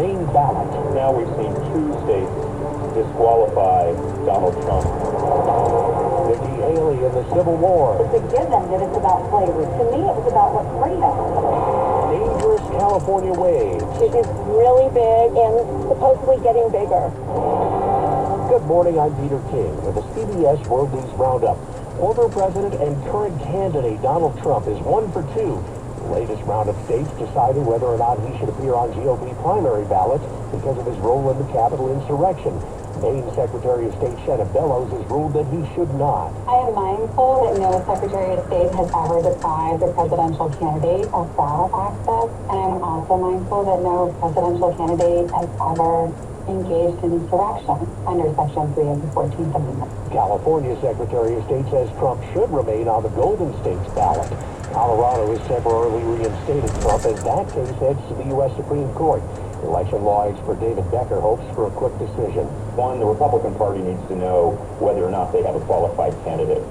main ballot. Now we've seen 2 states disqualify Donald Trump. Nikki Haley in the Civil War. It's a given that it's about slavery. To me, it was about what freedom. Dangerous California wave. It is really big and supposedly getting bigger. Good morning, I'm Peter King with the CBS World News Roundup. Former President and current candidate Donald Trump is 1 for 2. The latest round of states deciding whether or not he should appear on GOP primary ballots because of his role in the Capitol insurrection. Maine Secretary of State Shanna Bellows has ruled that he should not. I am mindful that no Secretary of State has ever deprived a presidential candidate of ballot access, and I'm also mindful that no presidential candidate has ever engaged in insurrection under Section 3 of the 14th Amendment. California Secretary of State says Trump should remain on the Golden State's ballot. Colorado has temporarily reinstated Trump as that case heads to the U.S. Supreme Court. Election law expert David Becker hopes for a quick decision. 1, the Republican Party needs to know whether or not they have a qualified candidate.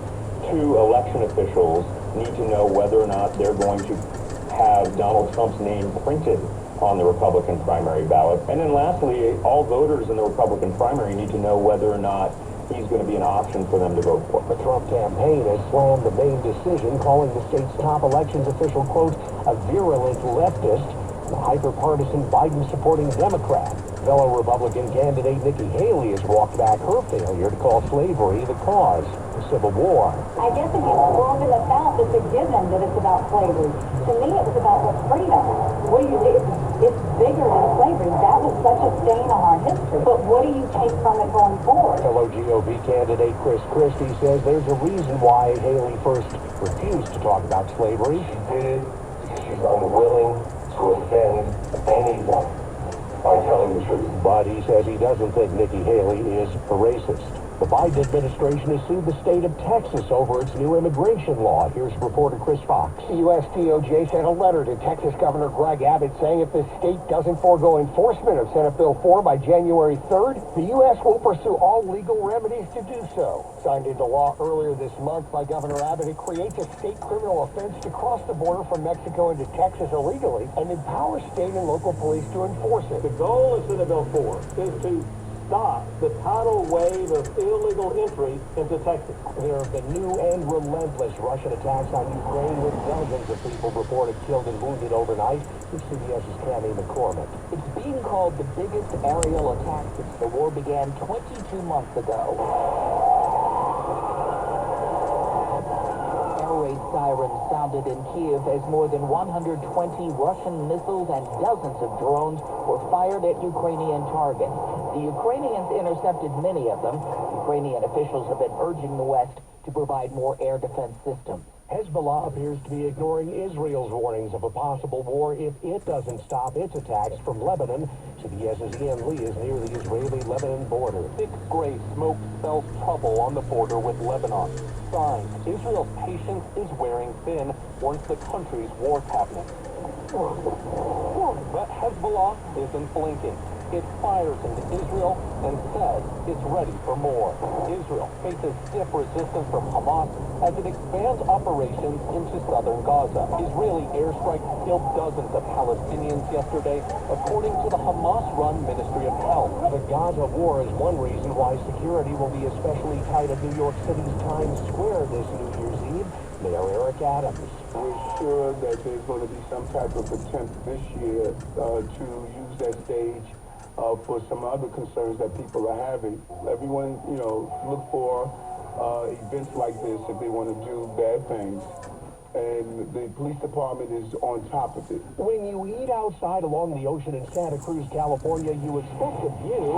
2, election officials need to know whether or not they're going to have Donald Trump's name printed on the Republican primary ballot. And then lastly, all voters in the Republican primary need to know whether or not he's going to be an option for them to vote for. The Trump campaign has slammed the Maine decision, calling the state's top elections official, quote, a virulent leftist, a hyper-partisan Biden-supporting Democrat. Fellow Republican candidate Nikki Haley has walked back her failure to call slavery the cause of the Civil War. I guess if you scroll to the south, it's a given that it's about slavery. To me, it was about what freedom. What do you do? It's bigger than slavery. That was such a stain on our history. But what do you take from it going forward? Fellow GOP candidate Chris Christie says there's a reason why Haley first refused to talk about slavery. She did because she's unwilling to offend anyone by telling the truth. But he says he doesn't think Nikki Haley is a racist. The Biden administration has sued the state of Texas over its new immigration law. Here's reporter Chris Fox. The U.S. DOJ sent a letter to Texas Governor Greg Abbott saying if the state doesn't forego enforcement of Senate Bill 4 by January 3rd, the U.S. will pursue all legal remedies to do so. Signed into law earlier this month by Governor Abbott, it creates a state criminal offense to cross the border from Mexico into Texas illegally and empowers state and local police to enforce it. The goal of Senate Bill 4 is to stop the tidal wave of illegal entry into Texas. There have been new and relentless Russian attacks on Ukraine with dozens of people reported killed and wounded overnight. Here's CBS's Tammy McCormick. It's being called the biggest aerial attack since the war began 22 months ago. Sirens sounded in Kiev as more than 120 Russian missiles and dozens of drones were fired at Ukrainian targets. The Ukrainians intercepted many of them. Ukrainian officials have been urging the West to provide more air defense systems. Hezbollah appears to be ignoring Israel's warnings of a possible war if it doesn't stop its attacks from Lebanon. CBS's Ian Lee is near the Israeli-Lebanon border. Thick gray smoke spells trouble on the border with Lebanon. Signs Israel's patience is wearing thin once the country's war cabinet. But Hezbollah isn't blinking. It fires into Israel and says it's ready for more. Israel faces stiff resistance from Hamas as it expands operations into southern Gaza. Israeli airstrikes killed dozens of Palestinians yesterday, according to the Hamas-run Ministry of Health. The Gaza war is one reason why security will be especially tight at New York City's Times Square this New Year's Eve. Mayor Eric Adams. We're sure that there's going to be some type of attempt this year to use that stage for some other concerns that people are having. Everyone, look for events like this if they want to do bad things. And the police department is on top of it. When you eat outside along the ocean in Santa Cruz, California, you expect a view,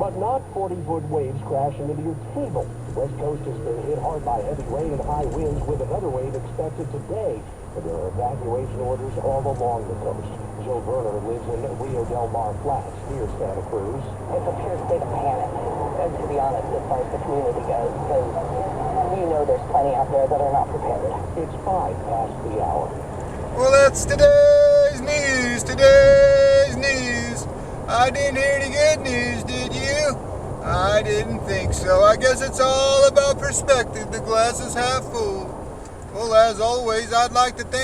but not 40-foot waves crashing into your table. The West Coast has been hit hard by heavy rain and high winds, with another wave expected today. But there are evacuation orders all along the coast. Joe Verner lives in Rio Del Mar Flats near Santa Cruz. It's a pure state of panic, and to be honest, as far as the community goes, because there's plenty out there that are not prepared. It's 5 past the hour. Well, that's today's news. Today's news. I didn't hear any good news, did you? I didn't think so. I guess it's all about perspective. The glass is half full. Well, as always, I'd like to thank